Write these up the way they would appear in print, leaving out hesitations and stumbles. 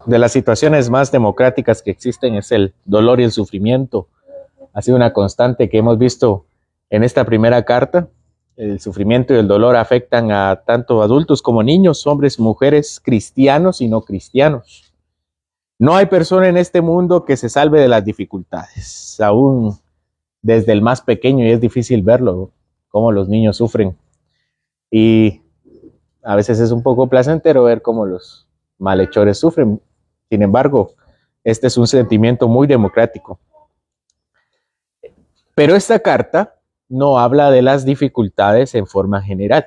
De las situaciones más democráticas que existen es el dolor y el sufrimiento. Ha sido una constante que hemos visto en esta primera carta. El sufrimiento y el dolor afectan a tanto adultos como niños, hombres, mujeres, cristianos y no cristianos. No hay persona en este mundo que se salve de las dificultades, aún desde el más pequeño, y es difícil verlo, cómo los niños sufren. Y a veces es un poco placentero ver cómo los malhechores sufren. Sin embargo, este es un sentimiento muy democrático. Pero esta carta no habla de las dificultades en forma general.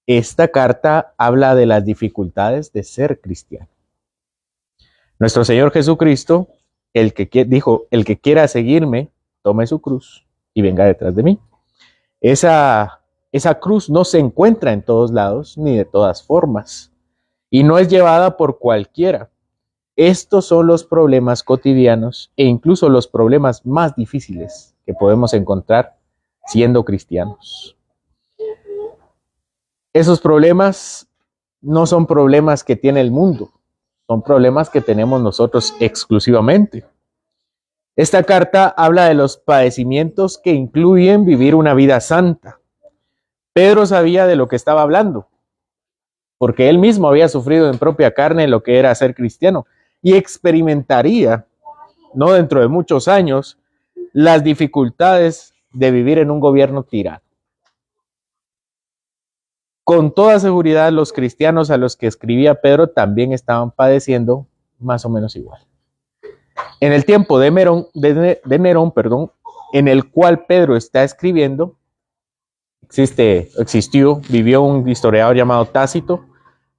Esta carta habla de las dificultades de ser cristiano. Nuestro Señor Jesucristo, dijo, el que quiera seguirme, tome su cruz y venga detrás de mí. Esa cruz no se encuentra en todos lados ni de todas formas y no es llevada por cualquiera. Estos son los problemas cotidianos e incluso los problemas más difíciles que podemos encontrar siendo cristianos. Esos problemas no son problemas que tiene el mundo, son problemas que tenemos nosotros exclusivamente. Esta carta habla de los padecimientos que incluyen vivir una vida santa. Pedro sabía de lo que estaba hablando, porque él mismo había sufrido en propia carne lo que era ser cristiano y experimentaría, no dentro de muchos años, las dificultades de vivir en un gobierno tirano. Con toda seguridad, los cristianos a los que escribía Pedro también estaban padeciendo más o menos igual. En el tiempo de Nerón, en el cual Pedro está escribiendo, vivió un historiador llamado Tácito,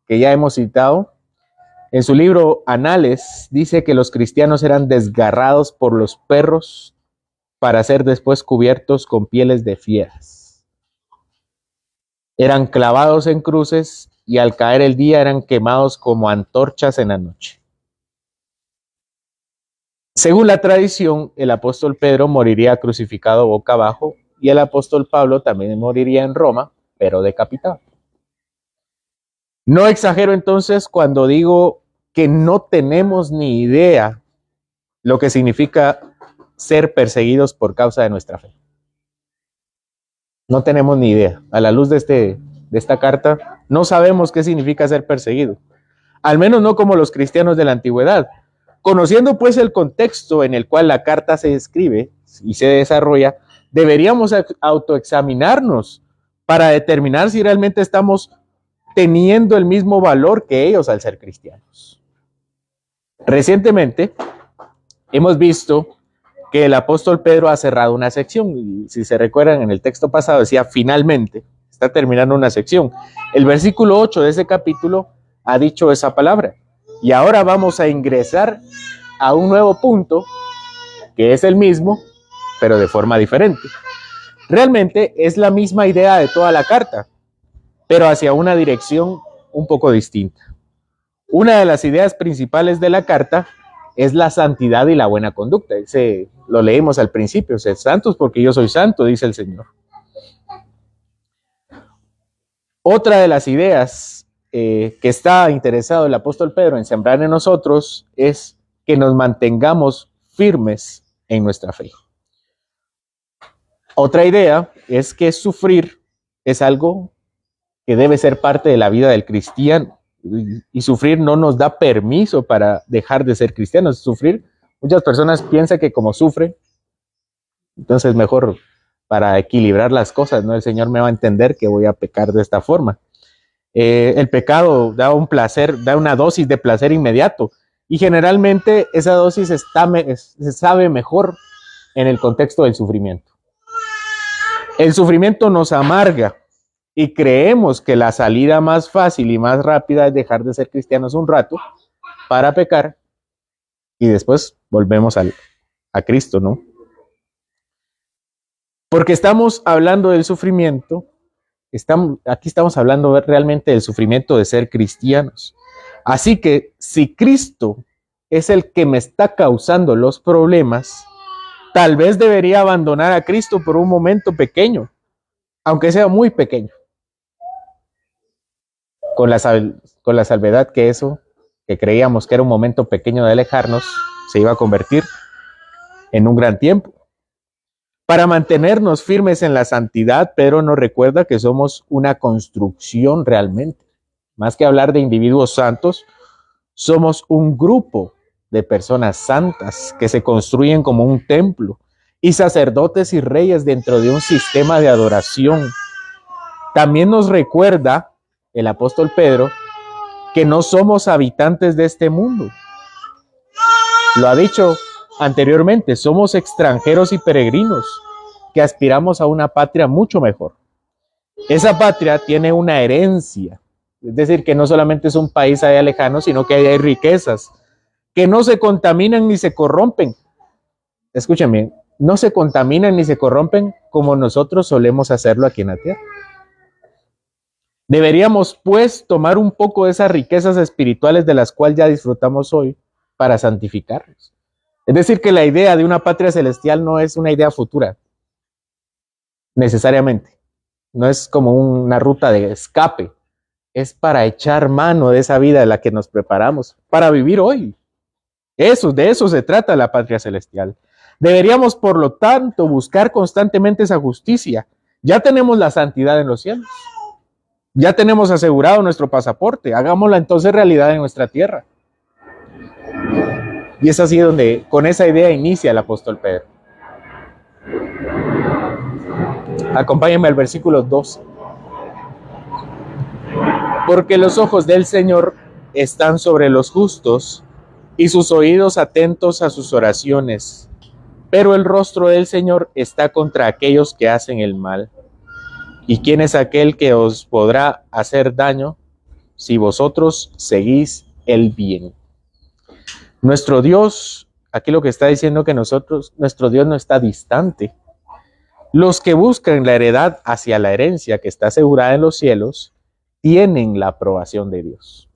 que ya hemos citado. En su libro Anales dice que los cristianos eran desgarrados por los perros para ser después cubiertos con pieles de fieras. Eran clavados en cruces y al caer el día eran quemados como antorchas en la noche. Según la tradición, el apóstol Pedro moriría crucificado boca abajo y el apóstol Pablo también moriría en Roma, pero decapitado. No exagero entonces cuando digo que no tenemos ni idea lo que significa ser perseguidos por causa de nuestra fe. No tenemos ni idea. A la luz de esta carta, no sabemos qué significa ser perseguido. Al menos no como los cristianos de la antigüedad. Conociendo pues el contexto en el cual la carta se escribe y se desarrolla, deberíamos autoexaminarnos para determinar si realmente estamos teniendo el mismo valor que ellos al ser cristianos. Recientemente hemos visto que el apóstol Pedro ha cerrado una sección, y si se recuerdan en el texto pasado decía finalmente, está terminando una sección. El versículo 8 de ese capítulo ha dicho esa palabra, y ahora vamos a ingresar a un nuevo punto, que es el mismo, pero de forma diferente. Realmente es la misma idea de toda la carta, pero hacia una dirección un poco distinta. Una de las ideas principales de la carta es la santidad y la buena conducta. Lo leímos al principio, sed santos porque yo soy santo, dice el Señor. Otra de las ideas que está interesado el apóstol Pedro en sembrar en nosotros es que nos mantengamos firmes en nuestra fe. Otra idea es que sufrir es algo que debe ser parte de la vida del cristiano. Y sufrir no nos da permiso para dejar de ser cristianos. Sufrir, muchas personas piensan que como sufre, entonces mejor para equilibrar las cosas, ¿no? El Señor me va a entender que voy a pecar de esta forma. El pecado da un placer, da una dosis de placer inmediato y generalmente esa dosis se sabe mejor en el contexto del sufrimiento. El sufrimiento nos amarga y creemos que la salida más fácil y más rápida es dejar de ser cristianos un rato para pecar y después volvemos a Cristo, ¿no? Porque estamos hablando del sufrimiento Aquí estamos hablando realmente del sufrimiento de ser cristianos. Así que si Cristo es el que me está causando los problemas, tal vez debería abandonar a Cristo por un momento pequeño, aunque sea muy pequeño, con la salvedad que eso, que creíamos que era un momento pequeño de alejarnos, se iba a convertir en un gran tiempo. Para mantenernos firmes en la santidad, Pedro nos recuerda que somos una construcción realmente. Más que hablar de individuos santos, somos un grupo de personas santas que se construyen como un templo y sacerdotes y reyes dentro de un sistema de adoración. También nos recuerda el apóstol Pedro que no somos habitantes de este mundo. Lo ha dicho anteriormente, somos extranjeros y peregrinos que aspiramos a una patria mucho mejor. Esa patria tiene una herencia, es decir, que no solamente es un país allá lejano, sino que hay riquezas que no se contaminan ni se corrompen. Escuchen bien, no se contaminan ni se corrompen como nosotros solemos hacerlo aquí en la tierra. Deberíamos, pues, tomar un poco de esas riquezas espirituales de las cuales ya disfrutamos hoy para santificarnos. Es decir, que la idea de una patria celestial no es una idea futura, necesariamente. No es como una ruta de escape. Es para echar mano de esa vida de la que nos preparamos, para vivir hoy. De eso se trata la patria celestial. Deberíamos, por lo tanto, buscar constantemente esa justicia. Ya tenemos la santidad en los cielos. Ya tenemos asegurado nuestro pasaporte. Hagámosla entonces realidad en nuestra tierra. Y es así donde con esa idea inicia el apóstol Pedro. Acompáñenme al versículo 12. Porque los ojos del Señor están sobre los justos y sus oídos atentos a sus oraciones. Pero el rostro del Señor está contra aquellos que hacen el mal. ¿Y quién es aquel que os podrá hacer daño si vosotros seguís el bien? Nuestro Dios, aquí lo que está diciendo que nuestro Dios no está distante. Los que buscan la heredad hacia la herencia que está asegurada en los cielos, tienen la aprobación de Dios.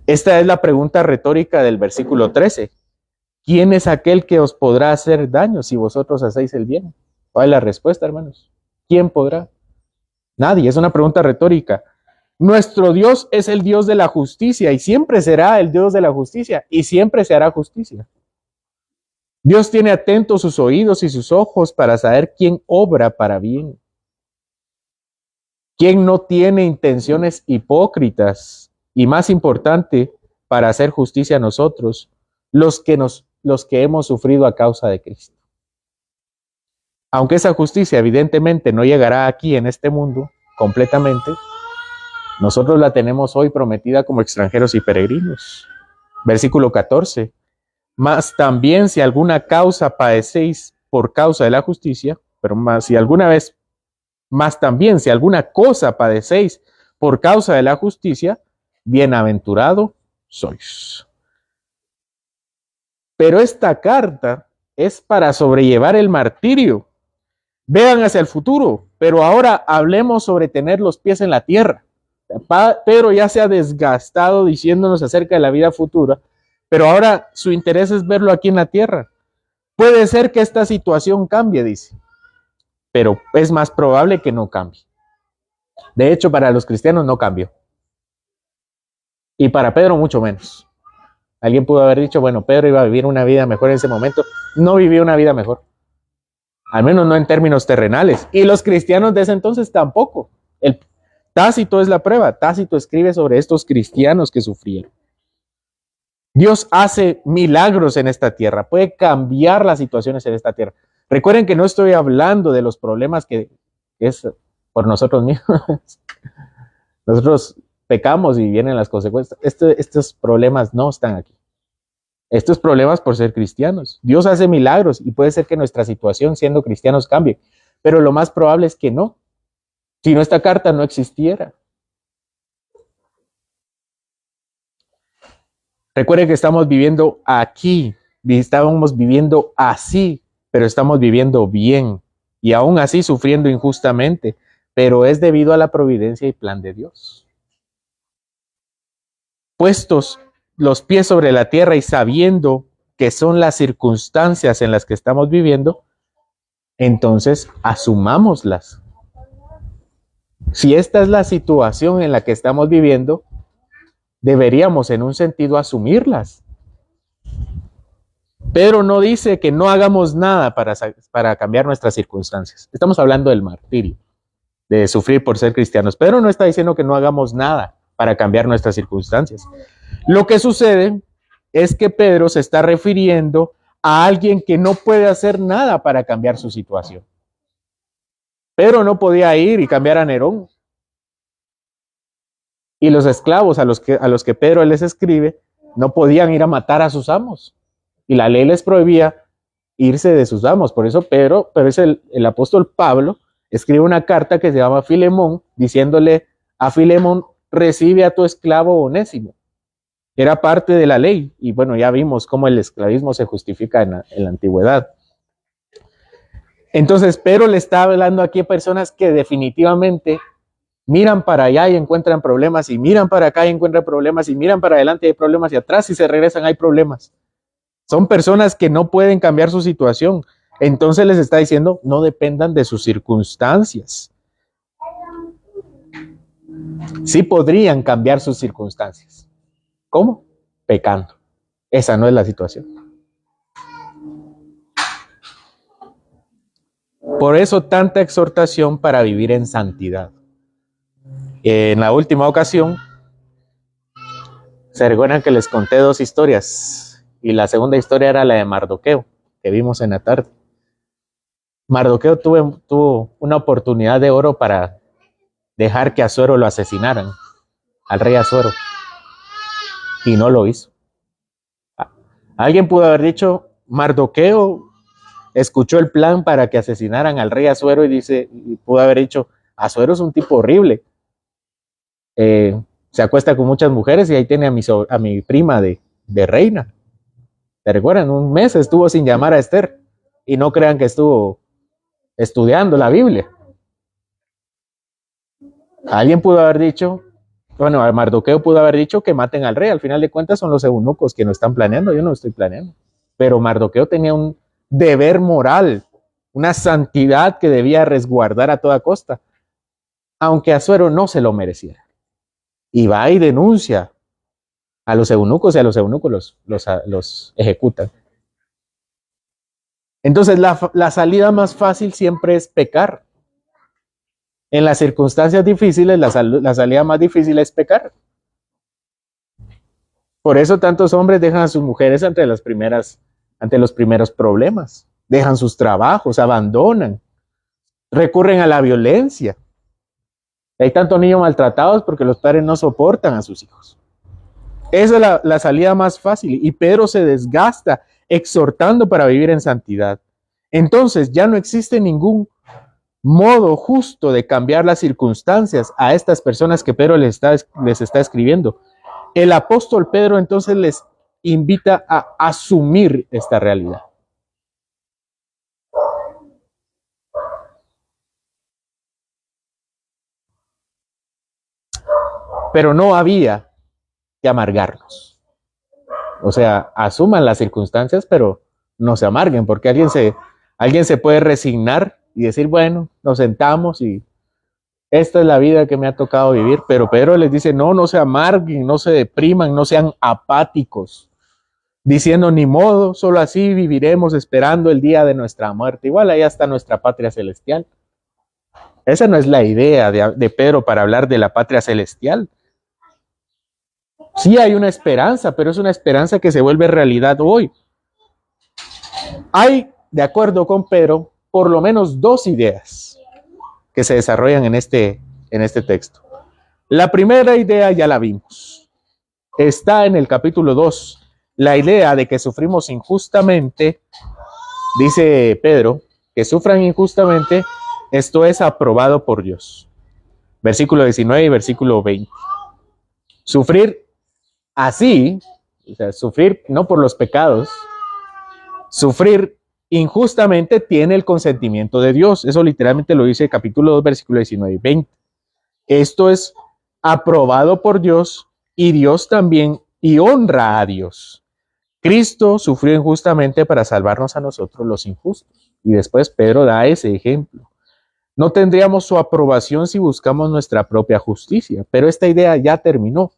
Esta es la pregunta retórica del versículo 13. ¿Quién es aquel que os podrá hacer daño si vosotros hacéis el bien? ¿Cuál es la respuesta, hermanos? ¿Quién podrá? Nadie, es una pregunta retórica. Nuestro Dios es el Dios de la justicia y siempre será el Dios de la justicia y siempre se hará justicia. Dios tiene atentos sus oídos y sus ojos para saber quién obra para bien. ¿Quién no tiene intenciones hipócritas? Y más importante, para hacer justicia a nosotros, los que hemos sufrido a causa de Cristo. Aunque esa justicia evidentemente no llegará aquí en este mundo completamente, nosotros la tenemos hoy prometida como extranjeros y peregrinos. Versículo 14. Mas también si alguna causa padecéis por causa de la justicia, también si alguna cosa padecéis por causa de la justicia, bienaventurado sois. Pero esta carta es para sobrellevar el martirio. Vean hacia el futuro, pero ahora hablemos sobre tener los pies en la tierra. Pedro ya se ha desgastado diciéndonos acerca de la vida futura, pero ahora su interés es verlo aquí en la tierra. Puede ser que esta situación cambie, dice, pero es más probable que no cambie. De hecho, para los cristianos no cambió. Y para Pedro mucho menos. Alguien pudo haber dicho, bueno, Pedro iba a vivir una vida mejor en ese momento. No vivió una vida mejor. Al menos no en términos terrenales. Y los cristianos de ese entonces tampoco. Tácito es la prueba. Tácito escribe sobre estos cristianos que sufrieron. Dios hace milagros en esta tierra. Puede cambiar las situaciones en esta tierra. Recuerden que no estoy hablando de los problemas que es por nosotros mismos. Nosotros pecamos y vienen las consecuencias. Estos problemas no están aquí. Estos problemas por ser cristianos. Dios hace milagros y puede ser que nuestra situación siendo cristianos cambie, pero lo más probable es que no. Si no, esta carta no existiera. Recuerden que estamos viviendo aquí, estábamos viviendo así, pero estamos viviendo bien y aún así sufriendo injustamente, pero es debido a la providencia y plan de Dios. Puestos los pies sobre la tierra y sabiendo que son las circunstancias en las que estamos viviendo, entonces asumámoslas. Si esta es la situación en la que estamos viviendo, deberíamos en un sentido asumirlas. Pedro no dice que no hagamos nada para cambiar nuestras circunstancias. Estamos hablando del martirio, de sufrir por ser cristianos. Pedro no está diciendo que no hagamos nada para cambiar nuestras circunstancias. Lo que sucede es que Pedro se está refiriendo a alguien que no puede hacer nada para cambiar su situación. Pedro no podía ir y cambiar a Nerón. Y los esclavos a los que Pedro les escribe no podían ir a matar a sus amos. Y la ley les prohibía irse de sus amos. Por eso Pedro, pero es el apóstol Pablo, escribe una carta que se llama Filemón, diciéndole a Filemón, recibe a tu esclavo Onésimo. Era parte de la ley. Y bueno, ya vimos cómo el esclavismo se justifica en la antigüedad. Entonces Pedro le está hablando aquí a personas que definitivamente miran para allá y encuentran problemas, y miran para acá y encuentran problemas, y miran para adelante y hay problemas, y atrás si se regresan hay problemas. Son personas que no pueden cambiar su situación. Entonces les está diciendo, no dependan de sus circunstancias. Sí podrían cambiar sus circunstancias. ¿Cómo? Pecando. Esa no es la situación. Por eso tanta exhortación para vivir en santidad. En la última ocasión, se recuerdan que les conté 2 historias. Y la segunda historia era la de Mardoqueo, que vimos en la tarde. Mardoqueo tuvo una oportunidad de oro para dejar que Asuero lo asesinaran, al rey Asuero, y no lo hizo. Alguien pudo haber dicho, Mardoqueo escuchó el plan para que asesinaran al rey Asuero y pudo haber dicho, Asuero es un tipo horrible. Se acuesta con muchas mujeres y ahí tiene a mi prima de reina. ¿Te recuerdan? Un mes estuvo sin llamar a Esther y no crean que estuvo estudiando la Biblia. Alguien pudo haber dicho, bueno, Mardoqueo pudo haber dicho que maten al rey. Al final de cuentas son los eunucos que no están planeando, yo no estoy planeando. Pero Mardoqueo tenía un deber moral, una santidad que debía resguardar a toda costa, aunque Asuero no se lo mereciera. Y va y denuncia a los eunucos y a los eunucos los ejecutan. Entonces la salida más fácil siempre es pecar. En las circunstancias difíciles, la salida más difícil es pecar. Por eso tantos hombres dejan a sus mujeres ante los primeros problemas. Dejan sus trabajos, abandonan, recurren a la violencia. Hay tantos niños maltratados porque los padres no soportan a sus hijos. Esa es la salida más fácil. Y Pedro se desgasta exhortando para vivir en santidad. Entonces ya no existe ningún modo justo de cambiar las circunstancias a estas personas que Pedro les está escribiendo. El apóstol Pedro entonces les invita a asumir esta realidad. Pero no había que amargarnos. O sea, asuman las circunstancias, pero no se amarguen, porque alguien se puede resignar y decir, bueno, nos sentamos y esta es la vida que me ha tocado vivir. Pero Pedro les dice, no se amarguen, no se depriman, no sean apáticos, diciendo, ni modo, solo así viviremos esperando el día de nuestra muerte. Igual ahí está nuestra patria celestial. Esa no es la idea de Pedro para hablar de la patria celestial. Sí hay una esperanza, pero es una esperanza que se vuelve realidad hoy. Hay, de acuerdo con Pedro, por lo menos 2 ideas que se desarrollan en este texto. La primera idea ya la vimos. Está en el capítulo 2. La idea de que sufrimos injustamente, dice Pedro, que sufran injustamente, esto es aprobado por Dios. Versículo 19 y versículo 20. Sufrir así, o sea, sufrir no por los pecados, sufrir injustamente tiene el consentimiento de Dios. Eso literalmente lo dice el capítulo 2, versículo 19 y 20. Esto es aprobado por Dios y Dios también y honra a Dios. Cristo sufrió injustamente para salvarnos a nosotros los injustos. Y después Pedro da ese ejemplo. No tendríamos su aprobación si buscamos nuestra propia justicia, pero esta idea ya terminó.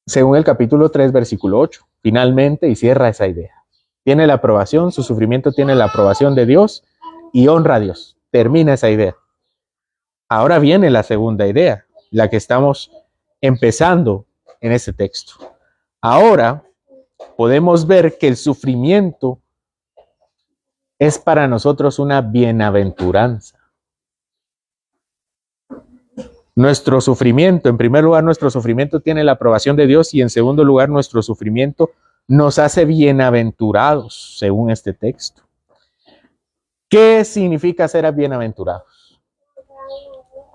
Según el capítulo 3, versículo 8, finalmente, y cierra esa idea. Tiene la aprobación, su sufrimiento tiene la aprobación de Dios y honra a Dios. Termina esa idea. Ahora viene la segunda idea, la que estamos empezando en este texto. Ahora podemos ver que el sufrimiento es para nosotros una bienaventuranza. Nuestro sufrimiento, en primer lugar, nuestro sufrimiento tiene la aprobación de Dios y en segundo lugar, nuestro sufrimiento nos hace bienaventurados, según este texto. ¿Qué significa ser bienaventurados?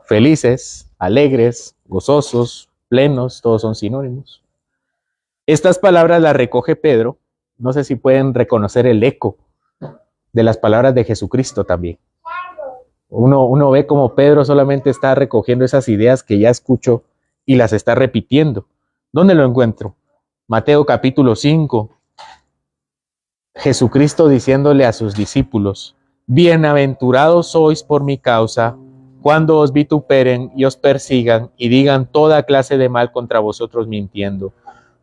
Felices, alegres, gozosos, plenos, todos son sinónimos. Estas palabras las recoge Pedro. No sé si pueden reconocer el eco de las palabras de Jesucristo también. Uno ve como Pedro solamente está recogiendo esas ideas que ya escuchó y las está repitiendo. ¿Dónde lo encuentro? Mateo capítulo 5. Jesucristo diciéndole a sus discípulos: bienaventurados sois por mi causa, cuando os vituperen y os persigan y digan toda clase de mal contra vosotros mintiendo.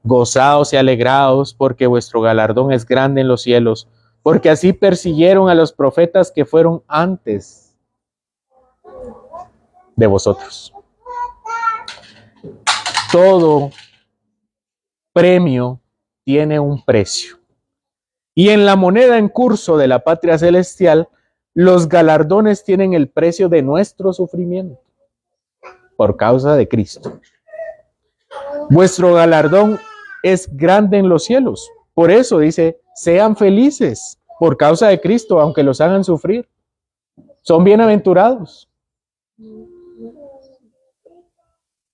Gozaos y alegraos, porque vuestro galardón es grande en los cielos, porque así persiguieron a los profetas que fueron antes de vosotros. Todo premio tiene un precio. Y en la moneda en curso de la patria celestial, los galardones tienen el precio de nuestro sufrimiento por causa de Cristo. Vuestro galardón es grande en los cielos. Por eso dice, sean felices por causa de Cristo, aunque los hagan sufrir. Son bienaventurados.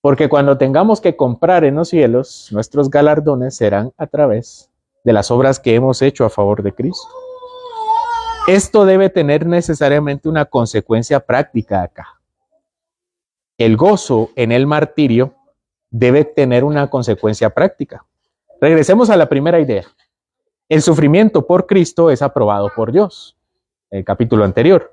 Porque cuando tengamos que comprar en los cielos, nuestros galardones serán a través de las obras que hemos hecho a favor de Cristo. Esto debe tener necesariamente una consecuencia práctica acá. El gozo en el martirio debe tener una consecuencia práctica. Regresemos a la primera idea. El sufrimiento por Cristo es aprobado por Dios, el capítulo anterior.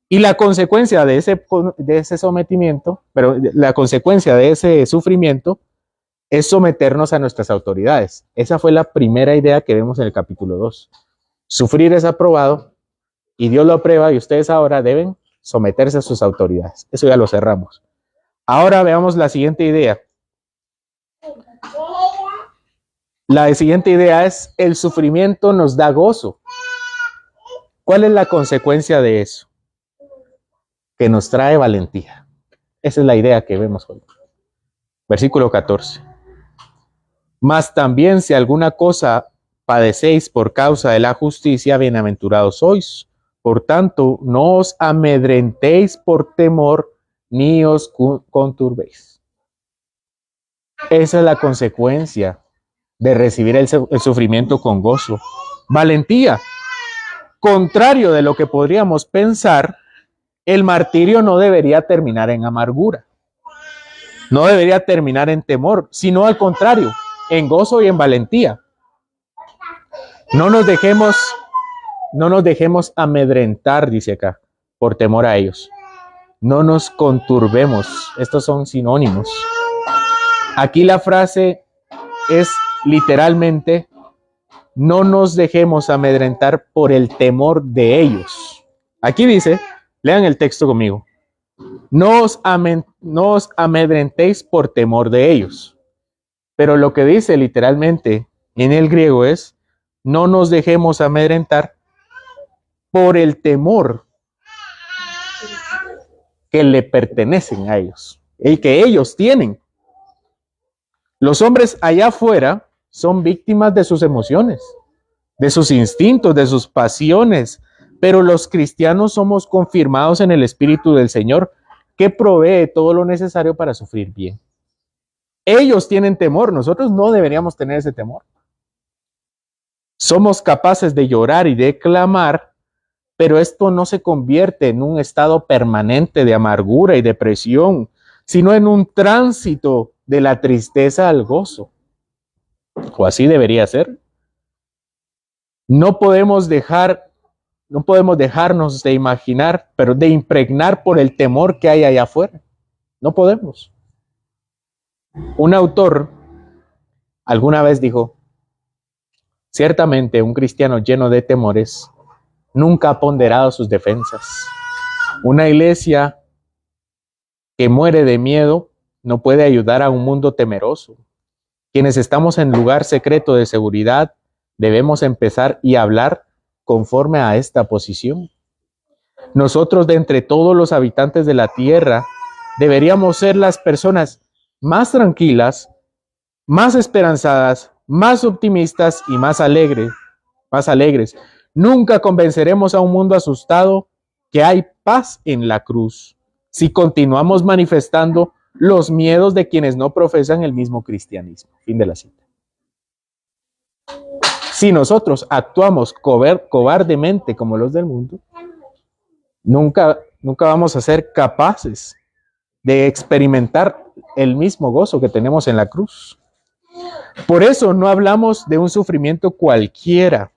Y la consecuencia de ese sometimiento, pero la consecuencia de ese sufrimiento es someternos a nuestras autoridades. Esa fue la primera idea que vemos en el capítulo 2. Sufrir es aprobado y Dios lo aprueba y ustedes ahora deben someterse a sus autoridades. Eso ya lo cerramos. Ahora veamos la siguiente idea. La siguiente idea es: el sufrimiento nos da gozo. ¿Cuál es la consecuencia de eso? Que nos trae valentía. Esa es la idea que vemos hoy. Versículo 14. Mas también si alguna cosa padecéis por causa de la justicia, bienaventurados sois. Por tanto, no os amedrentéis por temor, ni os conturbéis. Esa es la consecuencia de recibir el sufrimiento con gozo. Valentía. Contrario de lo que podríamos pensar, el martirio no debería terminar en amargura. No debería terminar en temor, sino al contrario, en gozo y en valentía. No nos dejemos amedrentar, dice acá, por temor a ellos. No nos conturbemos. Estos son sinónimos. Aquí la frase es literalmente: no nos dejemos amedrentar por el temor de ellos. Aquí dice, lean el texto conmigo: no os amedrentéis por temor de ellos. Pero lo que dice literalmente en el griego es: no nos dejemos amedrentar por el temor que le pertenecen a ellos, el que ellos tienen. Los hombres allá afuera son víctimas de sus emociones, de sus instintos, de sus pasiones, pero los cristianos somos confirmados en el Espíritu del Señor, que provee todo lo necesario para sufrir bien. Ellos tienen temor, nosotros no deberíamos tener ese temor. Somos capaces de llorar y de clamar, pero esto no se convierte en un estado permanente de amargura y depresión, sino en un tránsito de la tristeza al gozo. O así debería ser. No podemos dejarnos de imaginar, pero de impregnar por el temor que hay allá afuera. No podemos. Un autor alguna vez dijo, ciertamente un cristiano lleno de temores nunca ha ponderado sus defensas. Una iglesia que muere de miedo no puede ayudar a un mundo temeroso. Quienes estamos en lugar secreto de seguridad debemos empezar y hablar conforme a esta posición. Nosotros, de entre todos los habitantes de la tierra, deberíamos ser las personas más tranquilas, más esperanzadas, más optimistas y más alegres. Nunca convenceremos a un mundo asustado que hay paz en la cruz si continuamos manifestando los miedos de quienes no profesan el mismo cristianismo. Fin de la cita. Si nosotros actuamos cobardemente como los del mundo, nunca vamos a ser capaces de experimentar el mismo gozo que tenemos en la cruz. Por eso no hablamos de un sufrimiento cualquiera.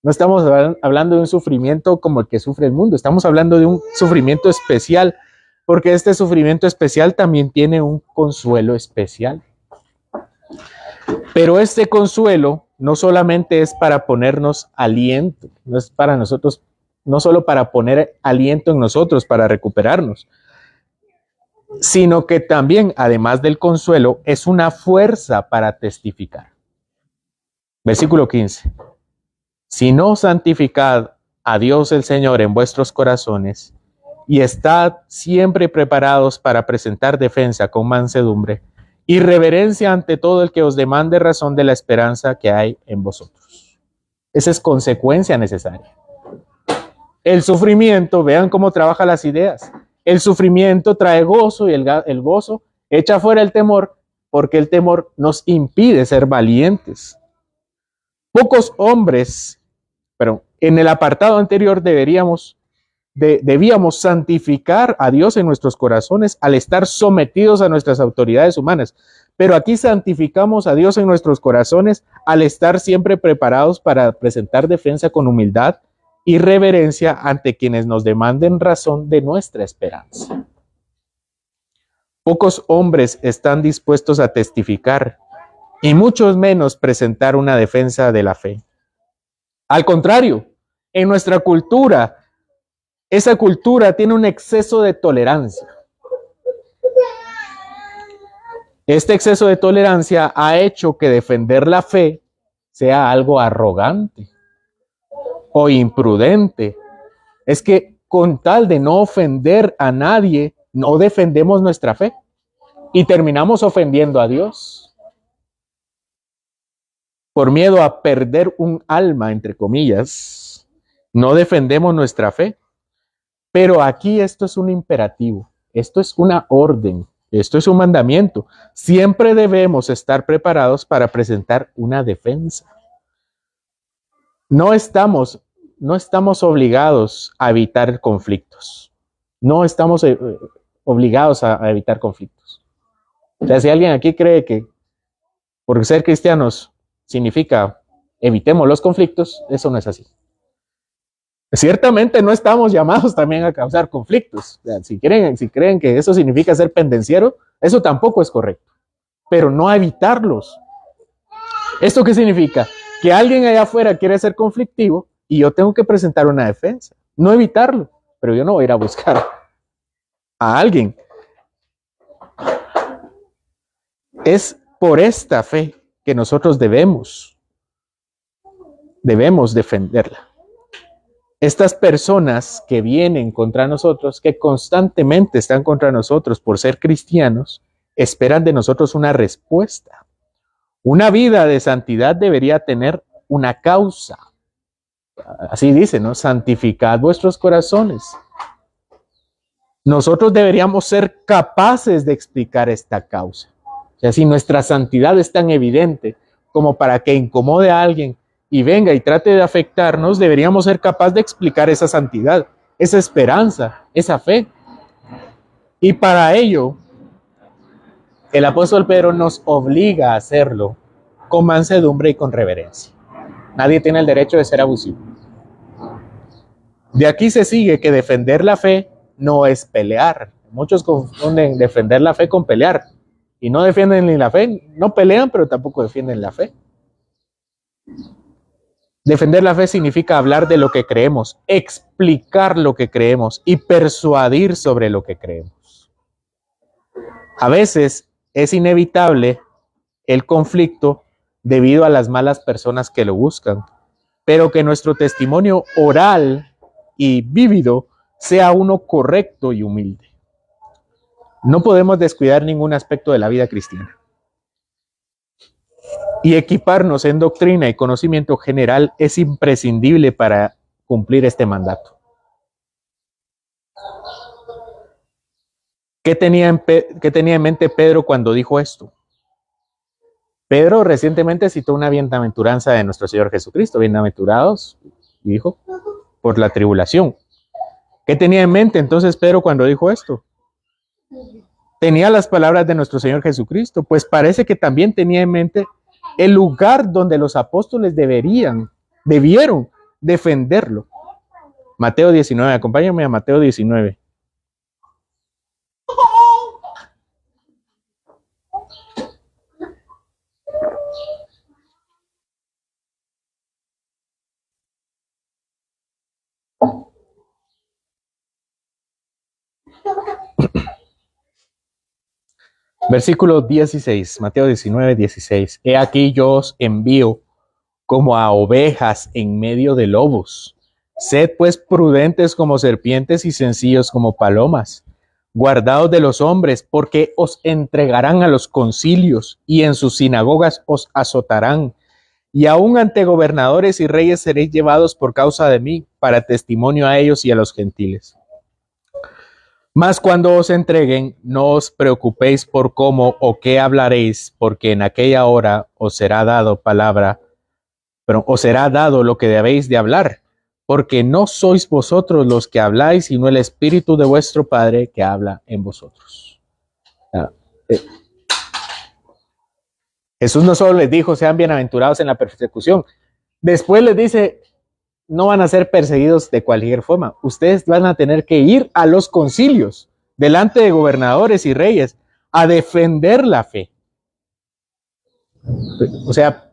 No estamos hablando de un sufrimiento como el que sufre el mundo. Estamos hablando de un sufrimiento especial, porque este sufrimiento especial también tiene un consuelo especial. Pero este consuelo no solamente es para ponernos aliento, no es para nosotros, no solo para poner aliento en nosotros, para recuperarnos, sino que también, además del consuelo, es una fuerza para testificar. Versículo 15. Si no, santificad a Dios el Señor en vuestros corazones y estad siempre preparados para presentar defensa con mansedumbre y reverencia ante todo el que os demande razón de la esperanza que hay en vosotros. Esa es consecuencia necesaria. El sufrimiento, vean cómo trabaja las ideas. El sufrimiento trae gozo y el gozo echa fuera el temor, porque el temor nos impide ser valientes. Pocos hombres, pero en el apartado anterior debíamos santificar a Dios en nuestros corazones al estar sometidos a nuestras autoridades humanas. Pero aquí santificamos a Dios en nuestros corazones al estar siempre preparados para presentar defensa con humildad y reverencia ante quienes nos demanden razón de nuestra esperanza. Pocos hombres están dispuestos a testificar y muchos menos presentar una defensa de la fe. Al contrario, en nuestra cultura, esa cultura tiene un exceso de tolerancia. Este exceso de tolerancia ha hecho que defender la fe sea algo arrogante o imprudente. Es que con tal de no ofender a nadie, no defendemos nuestra fe y terminamos ofendiendo a Dios. Por miedo a perder un alma, entre comillas, no defendemos nuestra fe. Pero aquí esto es un imperativo, esto es una orden, esto es un mandamiento. Siempre debemos estar preparados para presentar una defensa. No estamos obligados a evitar conflictos. No estamos obligados a evitar conflictos. O sea, si alguien aquí cree que por ser cristianos significa evitemos los conflictos, eso no es así. Ciertamente no estamos llamados también a causar conflictos. O sea, si creen que eso significa ser pendenciero, eso tampoco es correcto. Pero no a evitarlos. ¿Esto qué significa? Que alguien allá afuera quiere ser conflictivo y yo tengo que presentar una defensa. No evitarlo, pero yo no voy a ir a buscar a alguien. Es por esta fe que nosotros debemos defenderla. Estas personas que vienen contra nosotros, que constantemente están contra nosotros por ser cristianos, esperan de nosotros una respuesta. Una vida de santidad debería tener una causa. Así dice, ¿no? Santificad vuestros corazones. Nosotros deberíamos ser capaces de explicar esta causa. O sea, si nuestra santidad es tan evidente como para que incomode a alguien y venga y trate de afectarnos, deberíamos ser capaces de explicar esa santidad, esa esperanza, esa fe. Y para ello, el apóstol Pedro nos obliga a hacerlo con mansedumbre y con reverencia. Nadie tiene el derecho de ser abusivo. De aquí se sigue que defender la fe no es pelear. Muchos confunden defender la fe con pelear. Y no defienden ni la fe, no pelean, pero tampoco defienden la fe. Defender la fe significa hablar de lo que creemos, explicar lo que creemos y persuadir sobre lo que creemos. A veces es inevitable el conflicto debido a las malas personas que lo buscan, pero que nuestro testimonio oral y vívido sea uno correcto y humilde. No podemos descuidar ningún aspecto de la vida cristiana. Y equiparnos en doctrina y conocimiento general es imprescindible para cumplir este mandato. ¿Qué tenía en mente Pedro cuando dijo esto? Pedro recientemente citó una bienaventuranza de nuestro Señor Jesucristo. Bienaventurados, dijo, por la tribulación. ¿Qué tenía en mente entonces Pedro cuando dijo esto? Tenía las palabras de nuestro Señor Jesucristo, pues parece que también tenía en mente el lugar donde los apóstoles debieron defenderlo. Mateo 19, acompáñame a Mateo 19. Versículo 16, Mateo 19, 16. He aquí yo os envío como a ovejas en medio de lobos. Sed pues prudentes como serpientes y sencillos como palomas. Guardaos de los hombres, porque os entregarán a los concilios y en sus sinagogas os azotarán. Y aun ante gobernadores y reyes seréis llevados por causa de mí, para testimonio a ellos y a los gentiles. Mas cuando os entreguen, no os preocupéis por cómo o qué hablaréis, porque en aquella hora os será dado os será dado lo que debéis de hablar, porque no sois vosotros los que habláis, sino el Espíritu de vuestro Padre que habla en vosotros. Jesús no solo les dijo, sean bienaventurados en la persecución, después les dice, no van a ser perseguidos de cualquier forma. Ustedes van a tener que ir a los concilios, delante de gobernadores y reyes, a defender la fe. O sea,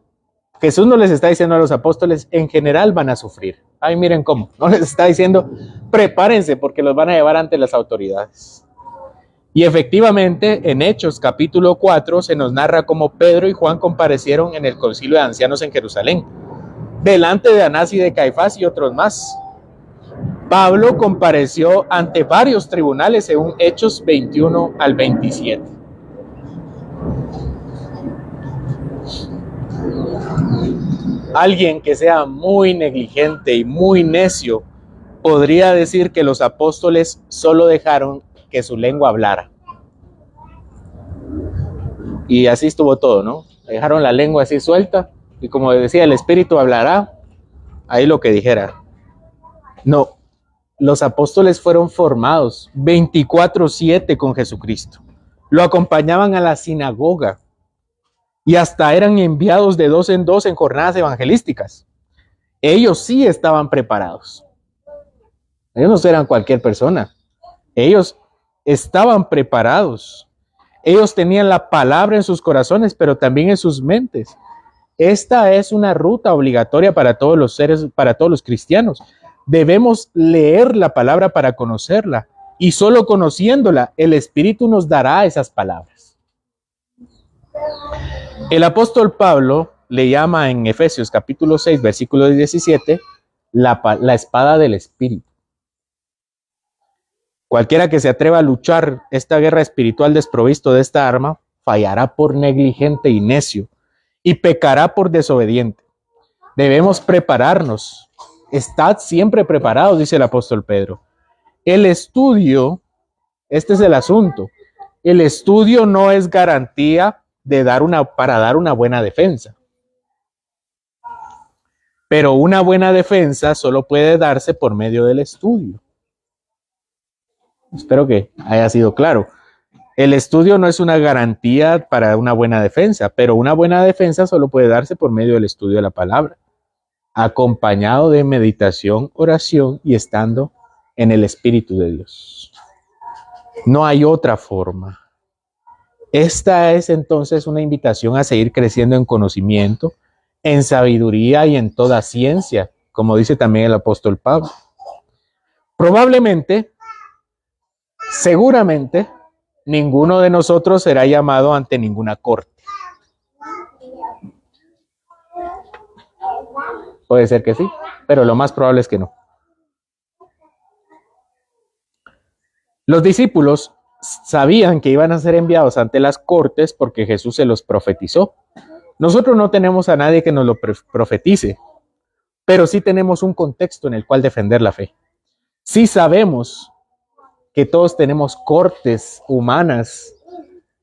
Jesús no les está diciendo a los apóstoles, en general van a sufrir. Ay, miren cómo. No les está diciendo, prepárense porque los van a llevar ante las autoridades. Y efectivamente, en Hechos capítulo 4 se nos narra cómo Pedro y Juan comparecieron en el concilio de ancianos en Jerusalén, delante de Anás y de Caifás y otros más. Pablo compareció ante varios tribunales según Hechos 21 al 27. Alguien que sea muy negligente y muy necio podría decir que los apóstoles solo dejaron que su lengua hablara. Y así estuvo todo, ¿no? Dejaron la lengua así suelta y como decía, el Espíritu hablará, ahí lo que dijera. No, los apóstoles fueron formados 24/7 con Jesucristo. Lo acompañaban a la sinagoga y hasta eran enviados de 2 en 2 en jornadas evangelísticas. Ellos sí estaban preparados. Ellos no eran cualquier persona. Ellos estaban preparados. Ellos tenían la palabra en sus corazones, pero también en sus mentes. Esta es una ruta obligatoria para todos los seres, para todos los cristianos. Debemos leer la palabra para conocerla, y solo conociéndola, el Espíritu nos dará esas palabras. El apóstol Pablo le llama en Efesios capítulo 6, versículo 17, la espada del Espíritu. Cualquiera que se atreva a luchar esta guerra espiritual desprovisto de esta arma, fallará por negligente y necio, y pecará por desobediente. Debemos prepararnos. Estad siempre preparados, dice el apóstol Pedro. El estudio, este es el asunto, el estudio no es garantía para dar una buena defensa. Pero una buena defensa solo puede darse por medio del estudio. Espero que haya sido claro. El estudio no es una garantía para una buena defensa, pero una buena defensa solo puede darse por medio del estudio de la palabra, acompañado de meditación, oración y estando en el Espíritu de Dios. No hay otra forma. Esta es entonces una invitación a seguir creciendo en conocimiento, en sabiduría y en toda ciencia, como dice también el apóstol Pablo. Probablemente, seguramente, ninguno de nosotros será llamado ante ninguna corte. Puede ser que sí, pero lo más probable es que no. Los discípulos sabían que iban a ser enviados ante las cortes porque Jesús se los profetizó. Nosotros no tenemos a nadie que nos lo profetice, pero sí tenemos un contexto en el cual defender la fe. Sí sabemos que todos tenemos cortes humanas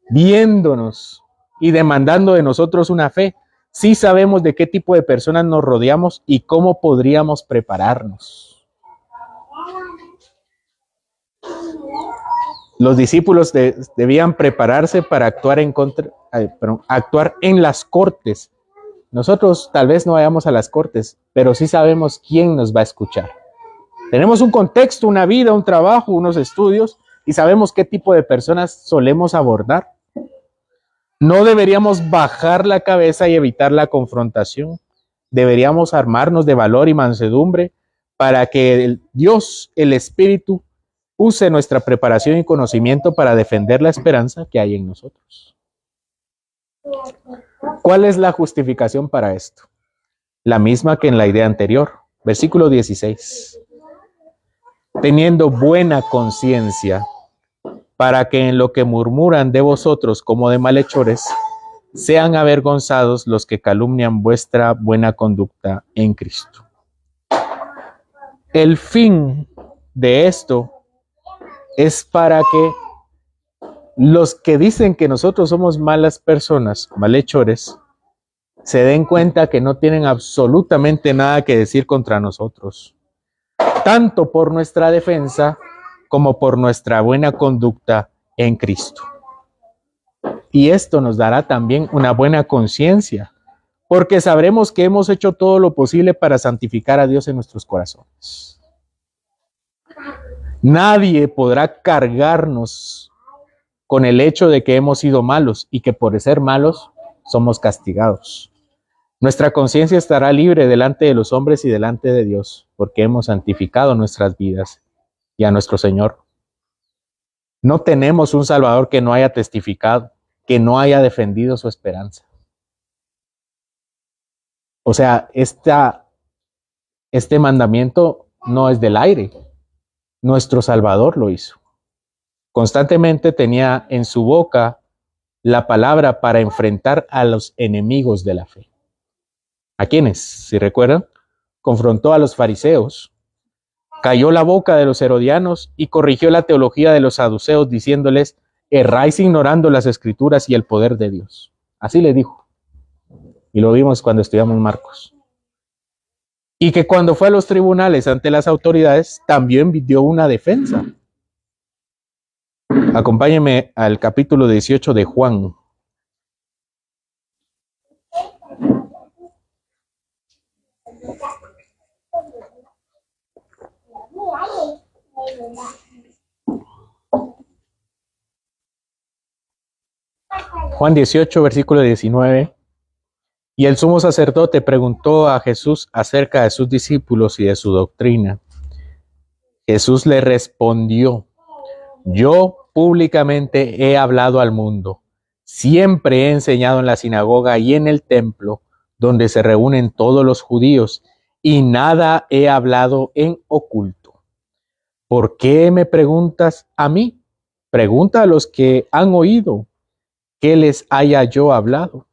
viéndonos y demandando de nosotros una fe. Sí sabemos de qué tipo de personas nos rodeamos y cómo podríamos prepararnos. Los discípulos debían prepararse para actuar actuar en las cortes. Nosotros tal vez no vayamos a las cortes, pero sí sabemos quién nos va a escuchar. Tenemos un contexto, una vida, un trabajo, unos estudios y sabemos qué tipo de personas solemos abordar. No deberíamos bajar la cabeza y evitar la confrontación. Deberíamos armarnos de valor y mansedumbre para que Dios, el Espíritu, use nuestra preparación y conocimiento para defender la esperanza que hay en nosotros. ¿Cuál es la justificación para esto? La misma que en la idea anterior. Versículo 16. Teniendo buena conciencia, para que en lo que murmuran de vosotros como de malhechores, sean avergonzados los que calumnian vuestra buena conducta en Cristo. El fin de esto es para que los que dicen que nosotros somos malas personas, malhechores, se den cuenta que no tienen absolutamente nada que decir contra nosotros, tanto por nuestra defensa como por nuestra buena conducta en Cristo. Y esto nos dará también una buena conciencia, porque sabremos que hemos hecho todo lo posible para santificar a Dios en nuestros corazones. Nadie podrá cargarnos con el hecho de que hemos sido malos y que por ser malos somos castigados. Nuestra conciencia estará libre delante de los hombres y delante de Dios, porque hemos santificado nuestras vidas y a nuestro Señor. No tenemos un Salvador que no haya testificado, que no haya defendido su esperanza. O sea, este mandamiento no es del aire. Nuestro Salvador lo hizo. Constantemente tenía en su boca la palabra para enfrentar a los enemigos de la fe. ¿A quiénes? Si recuerdan, confrontó a los fariseos, cayó la boca de los herodianos y corrigió la teología de los saduceos diciéndoles: erráis ignorando las escrituras y el poder de Dios. Así le dijo. Y lo vimos cuando estudiamos Marcos. Y que cuando fue a los tribunales ante las autoridades, también dio una defensa. Acompáñenme al capítulo 18 de Juan. Juan 18, versículo 19. Y el sumo sacerdote preguntó a Jesús acerca de sus discípulos y de su doctrina. Jesús le respondió: yo públicamente he hablado al mundo. Siempre he enseñado en la sinagoga y en el templo, donde se reúnen todos los judíos, y nada he hablado en oculto. ¿Por qué me preguntas a mí? Pregunta a los que han oído qué les haya yo hablado.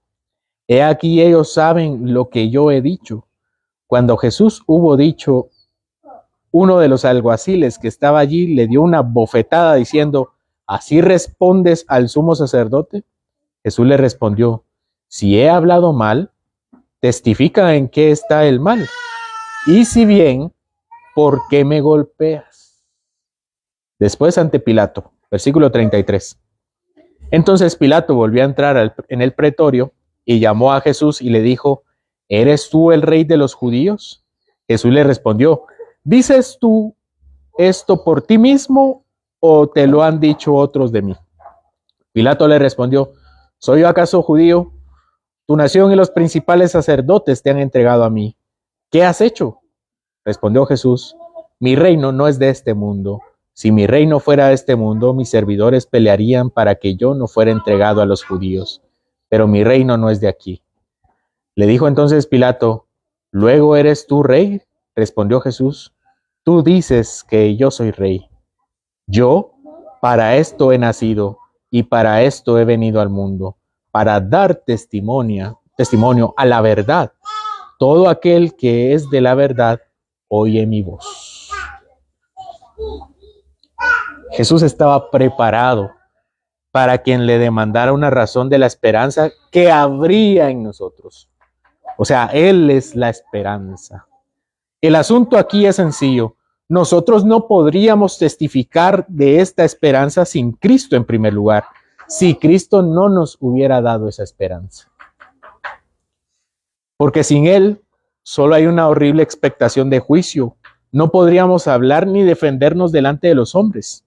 He aquí ellos saben lo que yo he dicho. Cuando Jesús hubo dicho, uno de los alguaciles que estaba allí le dio una bofetada diciendo: ¿así respondes al sumo sacerdote? Jesús le respondió: si he hablado mal, testifica en qué está el mal, Y si bien, ¿por qué me golpeas? Después ante Pilato, versículo 33. Entonces Pilato volvió a entrar en el pretorio y llamó a Jesús y le dijo, ¿eres tú el rey de los judíos? Jesús le respondió, ¿dices tú esto por ti mismo o te lo han dicho otros de mí? Pilato le respondió, ¿soy yo acaso judío? Tu nación y los principales sacerdotes te han entregado a mí. ¿Qué has hecho? Respondió Jesús, mi reino no es de este mundo. Si mi reino fuera de este mundo, mis servidores pelearían para que yo no fuera entregado a los judíos. Pero mi reino no es de aquí. Le dijo entonces Pilato, ¿luego eres tú rey? Respondió Jesús, tú dices que yo soy rey. Yo para esto he nacido y para esto he venido al mundo, para dar testimonio a la verdad. Todo aquel que es de la verdad, oye mi voz. Jesús estaba preparado para quien le demandara una razón de la esperanza que habría en nosotros. O sea, Él es la esperanza. El asunto aquí es sencillo. Nosotros no podríamos testificar de esta esperanza sin Cristo en primer lugar, si Cristo no nos hubiera dado esa esperanza. Porque sin Él solo hay una horrible expectación de juicio. No podríamos hablar ni defendernos delante de los hombres,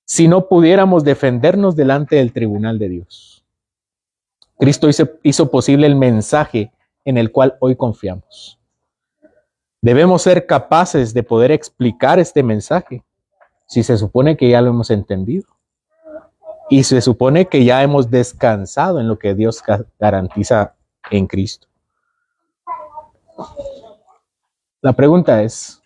si no pudiéramos defendernos delante del tribunal de Dios. Cristo hizo posible el mensaje en el cual hoy confiamos. Debemos ser capaces de poder explicar este mensaje, si se supone que ya lo hemos entendido. Y se supone que ya hemos descansado en lo que Dios garantiza en Cristo. La pregunta es,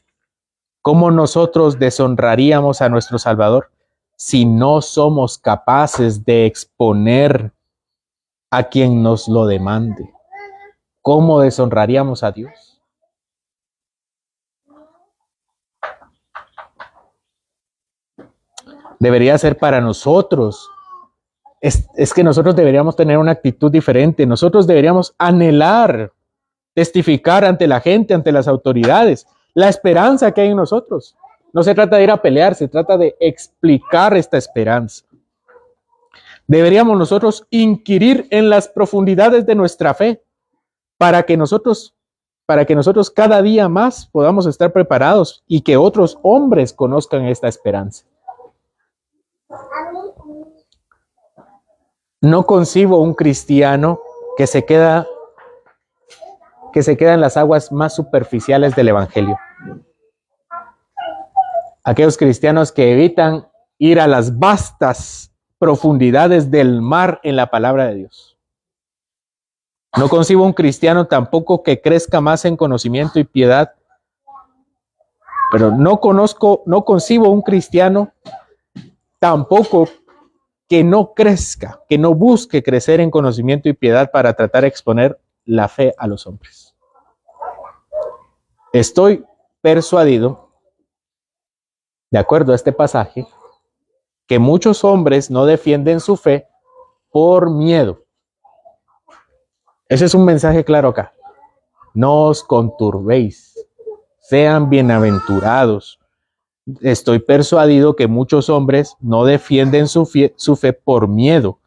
¿cómo nosotros deshonraríamos a nuestro Salvador si no somos capaces de exponer a quien nos lo demande? ¿Cómo deshonraríamos a Dios? Debería ser para nosotros. Es que nosotros deberíamos tener una actitud diferente. Nosotros deberíamos anhelar, testificar ante la gente, ante las autoridades, la esperanza que hay en nosotros. No se trata de ir a pelear, se trata de explicar esta esperanza. Deberíamos nosotros inquirir en las profundidades de nuestra fe para que nosotros cada día más podamos estar preparados y que otros hombres conozcan esta esperanza. No concibo un cristiano que se queda en las aguas más superficiales del evangelio. Aquellos cristianos que evitan ir a las vastas profundidades del mar en la palabra de Dios. No concibo un cristiano tampoco que crezca más en conocimiento y piedad, pero no concibo un cristiano tampoco que no crezca, que no busque crecer en conocimiento y piedad para tratar de exponer la fe a los hombres. Estoy persuadido, de acuerdo a este pasaje, que muchos hombres no defienden su fe por miedo. Ese es un mensaje claro acá. No os conturbéis, sean bienaventurados. Estoy persuadido que muchos hombres no defienden su fe por miedo.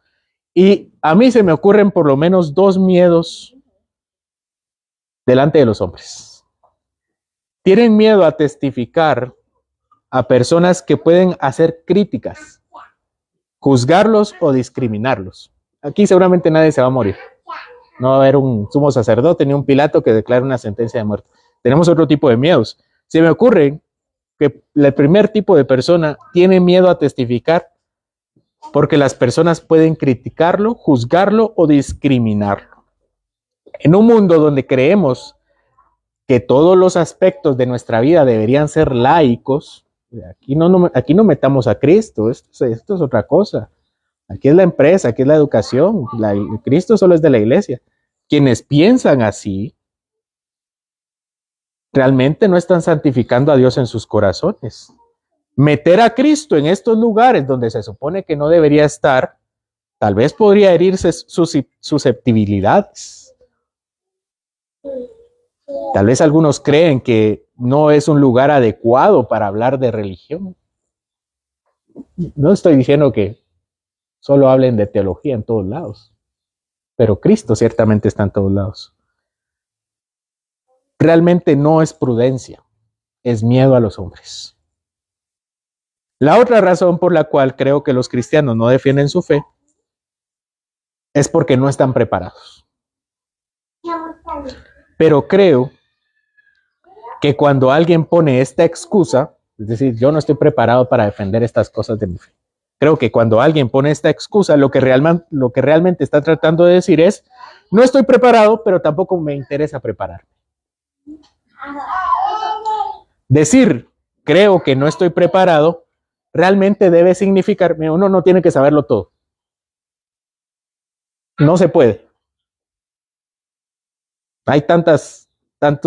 Y a mí se me ocurren por lo menos dos miedos delante de los hombres. Tienen miedo a testificar a personas que pueden hacer críticas, juzgarlos o discriminarlos. Aquí seguramente nadie se va a morir. No va a haber un sumo sacerdote ni un Pilato que declare una sentencia de muerte. Tenemos otro tipo de miedos. Se me ocurre que el primer tipo de persona tiene miedo a testificar porque las personas pueden criticarlo, juzgarlo o discriminarlo. En un mundo donde creemos que todos los aspectos de nuestra vida deberían ser laicos, aquí no metamos a Cristo, esto es otra cosa. Aquí es la empresa, aquí es la educación, Cristo solo es de la iglesia. Quienes piensan así, realmente no están santificando a Dios en sus corazones. Meter a Cristo en estos lugares donde se supone que no debería estar, tal vez podría herirse sus susceptibilidades. Tal vez algunos creen que no es un lugar adecuado para hablar de religión. No estoy diciendo que solo hablen de teología en todos lados, pero Cristo ciertamente está en todos lados. Realmente no es prudencia, es miedo a los hombres. La otra razón por la cual creo que los cristianos no defienden su fe es porque no están preparados. Pero creo que cuando alguien pone esta excusa, es decir, yo no estoy preparado para defender estas cosas de mi fe. Creo que cuando alguien pone esta excusa, lo que realmente está tratando de decir es, no estoy preparado, pero tampoco me interesa prepararme. Decir, creo que no estoy preparado, realmente debe significar, uno no tiene que saberlo todo. No se puede. Hay tantos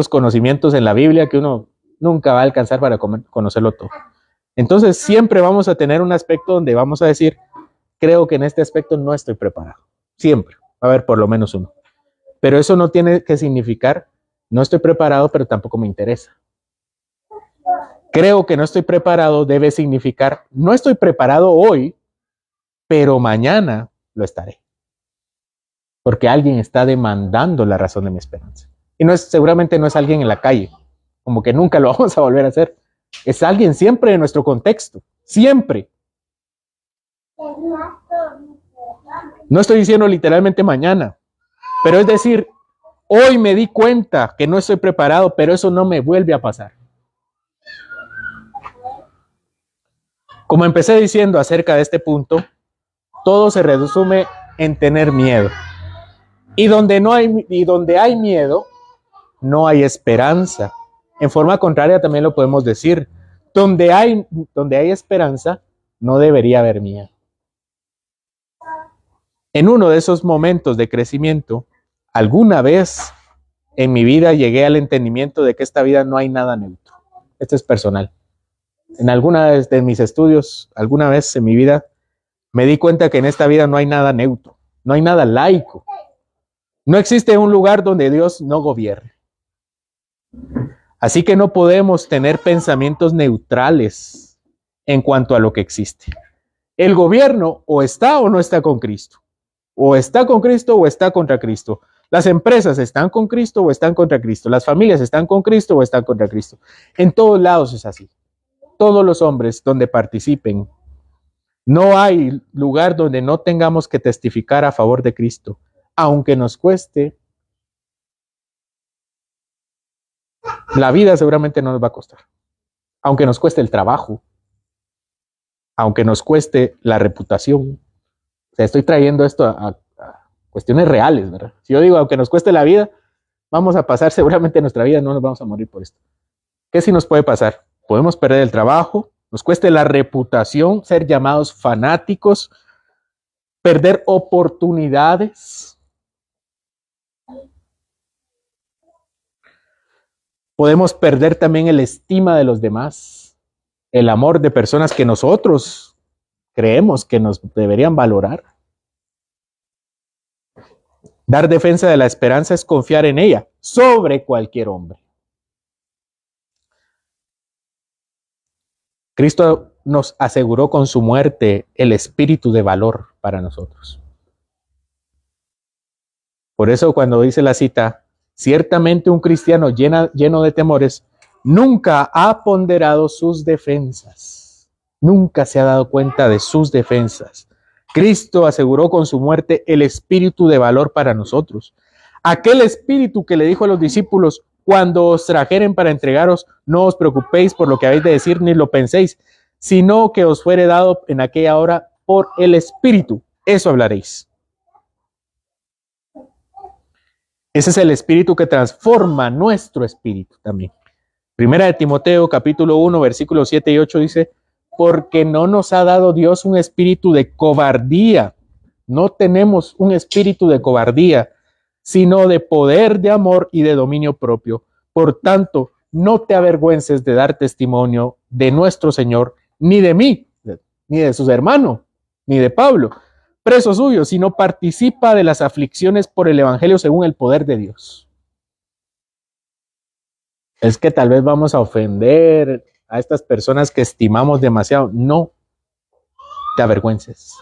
conocimientos en la Biblia que uno nunca va a alcanzar para conocerlo todo. Entonces siempre vamos a tener un aspecto donde vamos a decir, creo que en este aspecto no estoy preparado. Siempre va a haber por lo menos uno. Pero eso no tiene que significar, no estoy preparado, pero tampoco me interesa. Creo que no estoy preparado debe significar, no estoy preparado hoy, pero mañana lo estaré. Porque alguien está demandando la razón de mi esperanza. Y seguramente no es alguien en la calle, como que nunca lo vamos a volver a hacer. Es alguien siempre en nuestro contexto, siempre. No estoy diciendo literalmente mañana, pero es decir, hoy me di cuenta que no estoy preparado, pero eso no me vuelve a pasar. Como empecé diciendo acerca de este punto, todo se resume en tener miedo. Y donde hay miedo, no hay esperanza. En forma contraria también lo podemos decir. Donde hay esperanza, no debería haber miedo. En uno de esos momentos de crecimiento, alguna vez en mi vida llegué al entendimiento de que esta vida no hay nada neutro. Esto es personal. En alguna de mis estudios, alguna vez en mi vida, me di cuenta que en esta vida no hay nada neutro, no hay nada laico. No existe un lugar donde Dios no gobierne. Así que no podemos tener pensamientos neutrales en cuanto a lo que existe. El gobierno o está o no está con Cristo. O está con Cristo o está contra Cristo. Las empresas están con Cristo o están contra Cristo. Las familias están con Cristo o están contra Cristo. En todos lados es así. Todos los hombres donde participen. No hay lugar donde no tengamos que testificar a favor de Cristo, aunque nos cueste. La vida seguramente no nos va a costar, aunque nos cueste el trabajo, aunque nos cueste la reputación. O sea, estoy trayendo esto a cuestiones reales, ¿verdad? Si yo digo, aunque nos cueste la vida, vamos a pasar seguramente nuestra vida, no nos vamos a morir por esto. ¿Qué sí nos puede pasar? Podemos perder el trabajo, nos cueste la reputación, ser llamados fanáticos, perder oportunidades. Podemos perder también el estima de los demás, el amor de personas que nosotros creemos que nos deberían valorar. Dar defensa de la esperanza es confiar en ella sobre cualquier hombre. Cristo nos aseguró con su muerte el espíritu de valor para nosotros. Por eso cuando dice la cita, ciertamente un cristiano lleno de temores nunca ha ponderado sus defensas, nunca se ha dado cuenta de sus defensas. Cristo aseguró con su muerte el espíritu de valor para nosotros. Aquel espíritu que le dijo a los discípulos, cuando os trajeren para entregaros, no os preocupéis por lo que habéis de decir ni lo penséis, sino que os fuere dado en aquella hora por el espíritu. Eso hablaréis. Ese es el espíritu que transforma nuestro espíritu también. Primera de Timoteo, capítulo 1, versículos 7 y 8 dice, porque no nos ha dado Dios un espíritu de cobardía. No tenemos un espíritu de cobardía, sino de poder, de amor y de dominio propio. Por tanto, no te avergüences de dar testimonio de nuestro Señor, ni de mí, ni de sus hermanos, ni de Pablo, preso suyo, sino participa de las aflicciones por el evangelio según el poder de Dios. Es que tal vez vamos a ofender a estas personas que estimamos demasiado. No te avergüences.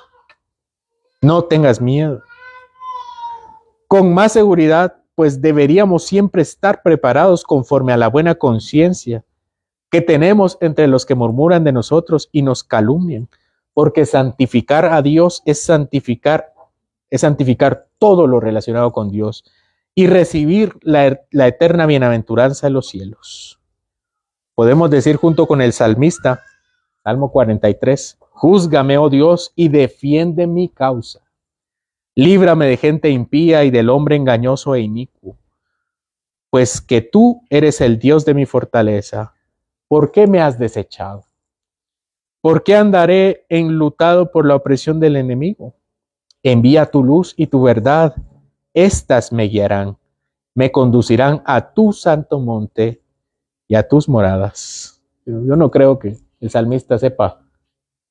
No tengas miedo. Con más seguridad, pues deberíamos siempre estar preparados conforme a la buena conciencia que tenemos entre los que murmuran de nosotros y nos calumnian, porque santificar a Dios es santificar todo lo relacionado con Dios y recibir la eterna bienaventuranza de los cielos. Podemos decir junto con el salmista, Salmo 43, júzgame, oh Dios, y defiende mi causa. Líbrame de gente impía y del hombre engañoso e inicuo, pues que tú eres el Dios de mi fortaleza. ¿Por qué me has desechado? ¿Por qué andaré enlutado por la opresión del enemigo? Envía tu luz y tu verdad, estas me guiarán, me conducirán a tu santo monte y a tus moradas. Yo no creo que el salmista sepa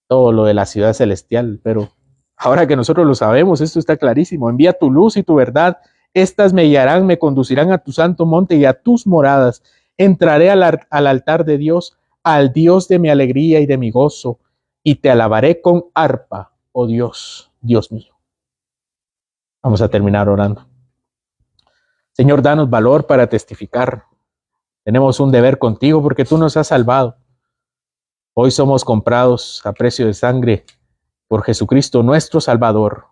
todo lo de la ciudad celestial, pero ahora que nosotros lo sabemos, esto está clarísimo. Envía tu luz y tu verdad, estas me guiarán, me conducirán a tu santo monte y a tus moradas. Entraré al altar de Dios, al Dios de mi alegría y de mi gozo, y te alabaré con arpa, oh Dios, Dios mío. Vamos a terminar orando. Señor, danos valor para testificar. Tenemos un deber contigo porque tú nos has salvado. Hoy somos comprados a precio de sangre por Jesucristo, nuestro Salvador,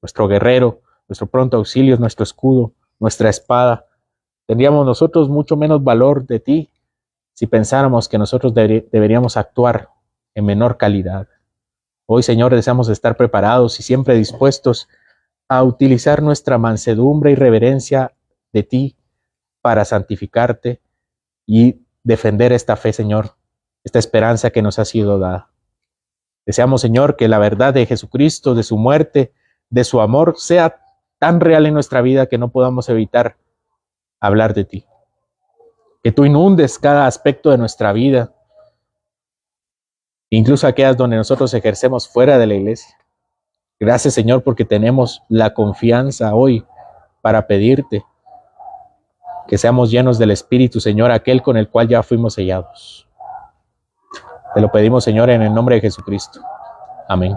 nuestro guerrero, nuestro pronto auxilio, nuestro escudo, nuestra espada. Tendríamos nosotros mucho menos valor de ti si pensáramos que nosotros deberíamos actuar en menor calidad. Hoy, Señor, deseamos estar preparados y siempre dispuestos a utilizar nuestra mansedumbre y reverencia de ti para santificarte y defender esta fe, Señor, esta esperanza que nos ha sido dada. Deseamos, Señor, que la verdad de Jesucristo, de su muerte, de su amor, sea tan real en nuestra vida que no podamos evitar hablar de ti. Que tú inundes cada aspecto de nuestra vida, incluso aquellas donde nosotros ejercemos fuera de la iglesia. Gracias, Señor, porque tenemos la confianza hoy para pedirte que seamos llenos del Espíritu, Señor, aquel con el cual ya fuimos sellados. Te lo pedimos, Señor, en el nombre de Jesucristo. Amén.